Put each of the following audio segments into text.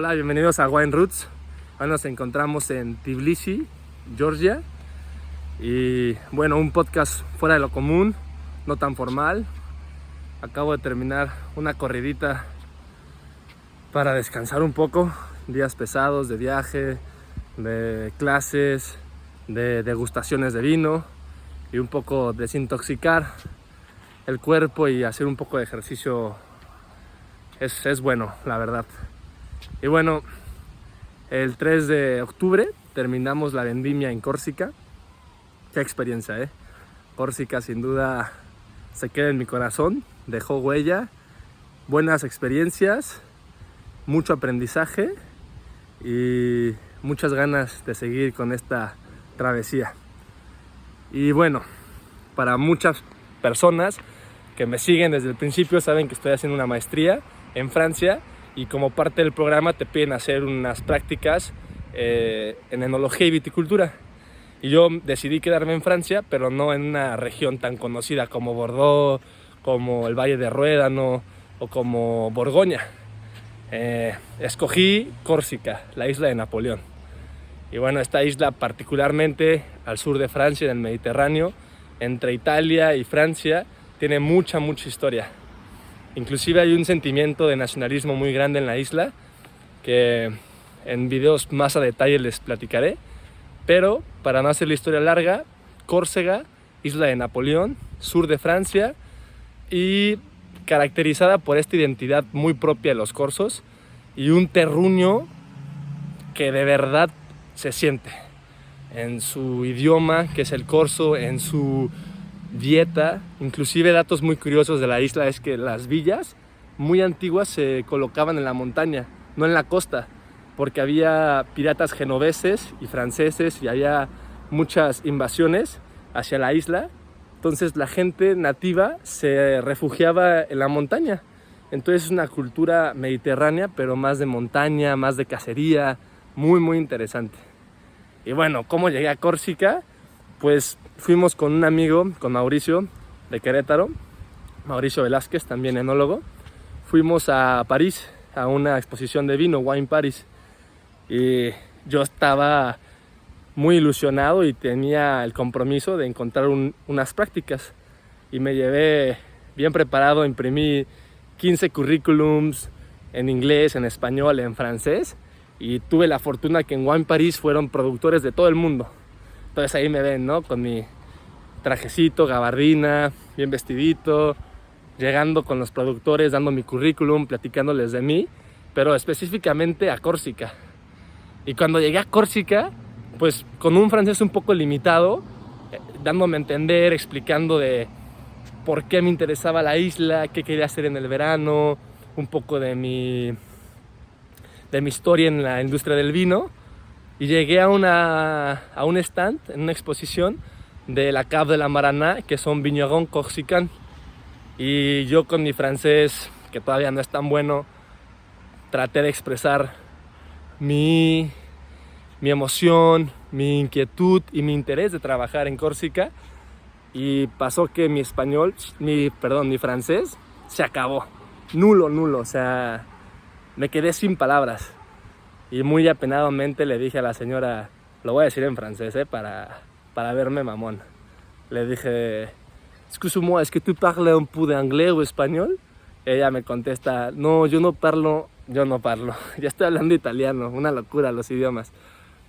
Hola, bienvenidos a Wine Roots. Hoy nos encontramos en Tbilisi, Georgia. Y bueno, un podcast fuera de lo común, no tan formal. Acabo de terminar una corridita para descansar un poco. Días pesados de viaje, de clases, de degustaciones de vino y un poco desintoxicar el cuerpo y hacer un poco de ejercicio es bueno, la verdad. Y bueno, el 3 de octubre terminamos la vendimia en Córcega. Qué experiencia, ¿eh? Córcega sin duda se queda en mi corazón, dejó huella, buenas experiencias, mucho aprendizaje y muchas ganas de seguir con esta travesía. Y bueno, para muchas personas que me siguen desde el principio saben que estoy haciendo una maestría en Francia y como parte del programa te piden hacer unas prácticas en enología y viticultura. Y yo decidí quedarme en Francia, pero no en una región tan conocida como Bordeaux, como el Valle de Ruédano o como Borgoña. Escogí Córcega, la isla de Napoleón. Y bueno, esta isla particularmente al sur de Francia, en el Mediterráneo, entre Italia y Francia, tiene mucha historia. Inclusive hay un sentimiento de nacionalismo muy grande en la isla, que en videos más a detalle les platicaré. Pero para no hacer la historia larga, Córcega, isla de Napoleón, sur de Francia, y caracterizada por esta identidad muy propia de los corsos y un terruño que de verdad se siente en su idioma, que es el corso, en su dieta. Inclusive datos muy curiosos de la isla es que las villas muy antiguas se colocaban en la montaña, no en la costa, porque había piratas genoveses y franceses y había muchas invasiones hacia la isla. Entonces la gente nativa se refugiaba en la montaña. Entonces es una cultura mediterránea, pero más de montaña, más de cacería, muy interesante. Y bueno, ¿cómo llegué a Córcega? Pues fuimos con un amigo, con Mauricio de Querétaro, Mauricio Velázquez, también enólogo. Fuimos a París, a una exposición de vino, Wine Paris. Y yo estaba muy ilusionado y tenía el compromiso de encontrar unas prácticas. Y me llevé bien preparado, imprimí 15 currículums en inglés, en español, en francés. Y tuve la fortuna que en Wine Paris fueron productores de todo el mundo. Entonces ahí me ven, ¿no? Con mi trajecito, gabardina, bien vestidito, llegando con los productores, dando mi currículum, platicándoles de mí, pero específicamente a Córcega. Y cuando llegué a Córcega, pues con un francés un poco limitado, dándome a entender, explicando de por qué me interesaba la isla, qué quería hacer en el verano, un poco de mi historia en la industria del vino. Y llegué a un stand, en una exposición de la Cave de la Maraná, que son vignerons corsicans. Y yo con mi francés, que todavía no es tan bueno, traté de expresar mi emoción, mi inquietud y mi interés de trabajar en Córcega. Y pasó que mi francés se acabó. Nulo, o sea, me quedé sin palabras. Y muy apenadamente le dije a la señora, lo voy a decir en francés, para verme mamón. Le dije, excuse-moi, ¿es que tú parles un peu de anglais o español? Ella me contesta, no, yo no parlo. Ya estoy hablando italiano, una locura los idiomas.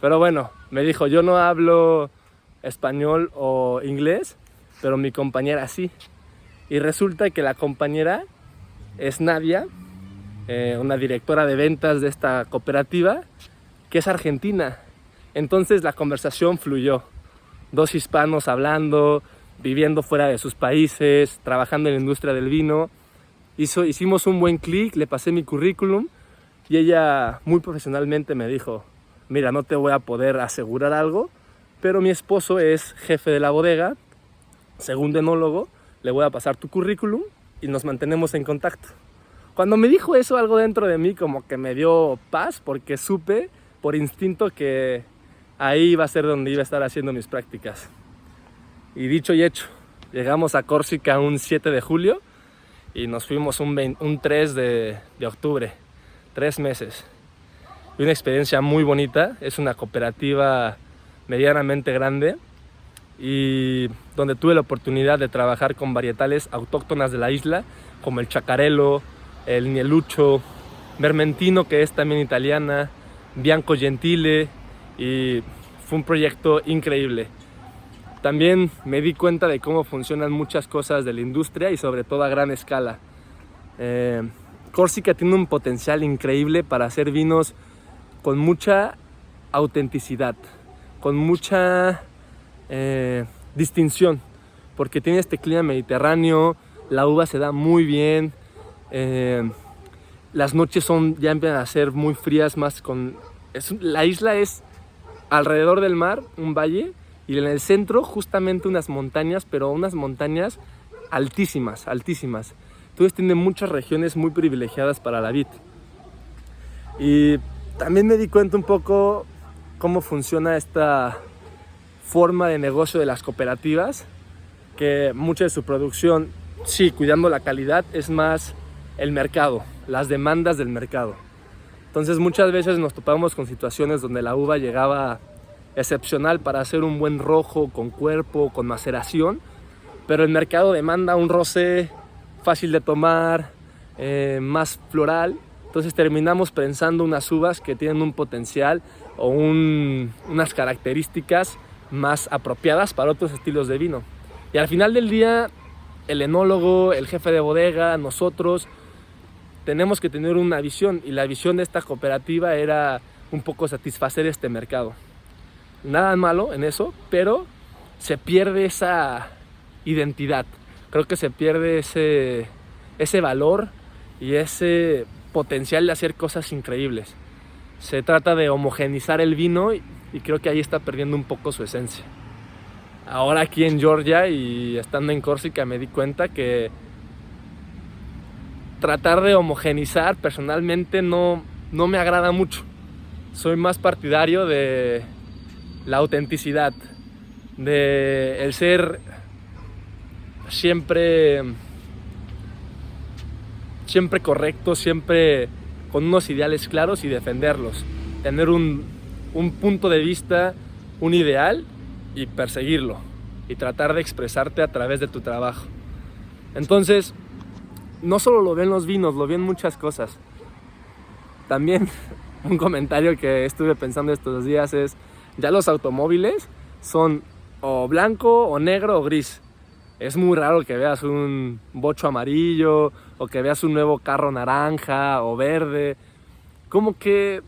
Pero bueno, me dijo, yo no hablo español o inglés, pero mi compañera sí. Y resulta que la compañera es Nadia, una directora de ventas de esta cooperativa, que es argentina. Entonces la conversación fluyó. Dos hispanos hablando, viviendo fuera de sus países, trabajando en la industria del vino. Hicimos un buen clic, le pasé mi currículum y ella muy profesionalmente me dijo, mira, no te voy a poder asegurar algo, pero mi esposo es jefe de la bodega, segundo enólogo, le voy a pasar tu currículum y nos mantenemos en contacto. Cuando me dijo eso, algo dentro de mí como que me dio paz, porque supe por instinto que ahí iba a ser donde iba a estar haciendo mis prácticas. Y dicho y hecho, llegamos a Córcega un 7 de julio y nos fuimos un 3 de octubre, 3 meses. Fue una experiencia muy bonita, es una cooperativa medianamente grande y donde tuve la oportunidad de trabajar con varietales autóctonas de la isla, como el chacarello, el nielucho, vermentino, que es también italiana, bianco gentile, y fue un proyecto increíble. También me di cuenta de cómo funcionan muchas cosas de la industria y sobre todo a gran escala. Córcega tiene un potencial increíble para hacer vinos con mucha autenticidad, con mucha distinción, porque tiene este clima mediterráneo, la uva se da muy bien, las noches ya empiezan a ser muy frías, la isla es alrededor del mar, un valle, y en el centro justamente unas montañas, pero unas montañas altísimas, altísimas. Entonces tiene muchas regiones muy privilegiadas para la vid. Y también me di cuenta un poco cómo funciona esta forma de negocio de las cooperativas, que mucha de su producción, sí, cuidando la calidad, es más el mercado, las demandas del mercado. Entonces muchas veces nos topamos con situaciones donde la uva llegaba excepcional para hacer un buen rojo, con cuerpo, con maceración, pero el mercado demanda un rosé fácil de tomar, más floral. Entonces terminamos prensando unas uvas que tienen un potencial o unas características más apropiadas para otros estilos de vino. Y al final del día, el enólogo, el jefe de bodega, nosotros tenemos que tener una visión, y la visión de esta cooperativa era un poco satisfacer este mercado. Nada malo en eso, pero se pierde esa identidad. Creo que se pierde ese valor y ese potencial de hacer cosas increíbles. Se trata de homogeneizar el vino y creo que ahí está perdiendo un poco su esencia. Ahora aquí en Georgia y estando en Córcega me di cuenta que tratar de homogeneizar personalmente no me agrada mucho. Soy más partidario de la autenticidad, de el ser siempre correcto, siempre con unos ideales claros y defenderlos. Tener un punto de vista, un ideal y perseguirlo. Y tratar de expresarte a través de tu trabajo. Entonces, no solo lo ven los vinos, lo ven muchas cosas. También un comentario que estuve pensando estos días es, ya los automóviles son o blanco o negro o gris. Es muy raro que veas un bocho amarillo o que veas un nuevo carro naranja o verde. Como que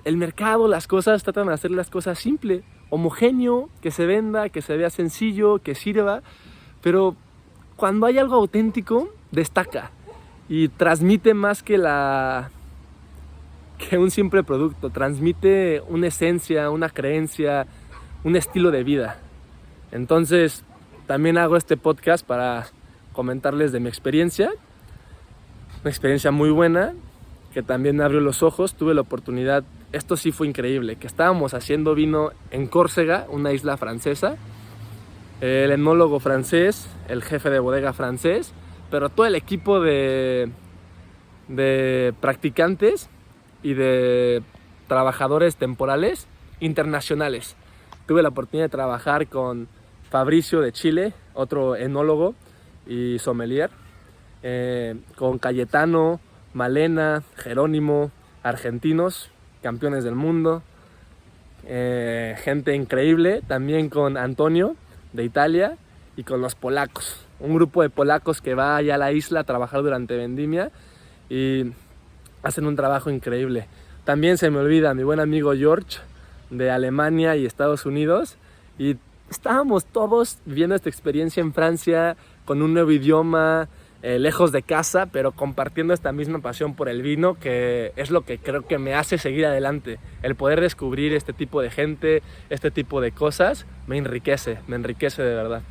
el mercado, las cosas, tratan de hacer las cosas simple, homogéneo, que se venda, que se vea sencillo, que sirva. Pero cuando hay algo auténtico, destaca y transmite más que un simple producto. Transmite una esencia, una creencia, un estilo de vida. Entonces, también hago este podcast para comentarles de mi experiencia. Una experiencia muy buena, que también me abrió los ojos. Tuve la oportunidad, esto sí fue increíble, que estábamos haciendo vino en Córcega, una isla francesa. El enólogo francés, el jefe de bodega francés, pero todo el equipo de practicantes y de trabajadores temporales internacionales. Tuve la oportunidad de trabajar con Fabricio de Chile, otro enólogo y sommelier, con Cayetano, Malena, Jerónimo, argentinos, campeones del mundo, gente increíble, también con Antonio de Italia y con los polacos, un grupo de polacos que va allá a la isla a trabajar durante vendimia y hacen un trabajo increíble. También se me olvida mi buen amigo George de Alemania y Estados Unidos, y estábamos todos viviendo esta experiencia en Francia con un nuevo idioma, lejos de casa, pero compartiendo esta misma pasión por el vino, que es lo que creo que me hace seguir adelante. El poder descubrir este tipo de gente, este tipo de cosas, me enriquece de verdad.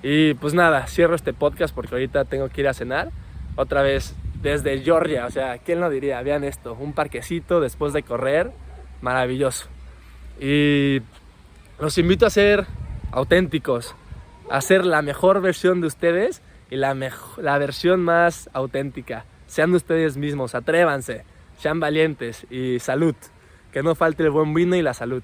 Y pues nada, cierro este podcast porque ahorita tengo que ir a cenar otra vez desde Georgia. O sea, ¿quién lo diría? Vean esto, un parquecito después de correr, maravilloso. Y los invito a ser auténticos, a ser la mejor versión de ustedes y la versión más auténtica. Sean ustedes mismos, atrévanse, sean valientes y salud. que no falte el buen vino y la salud.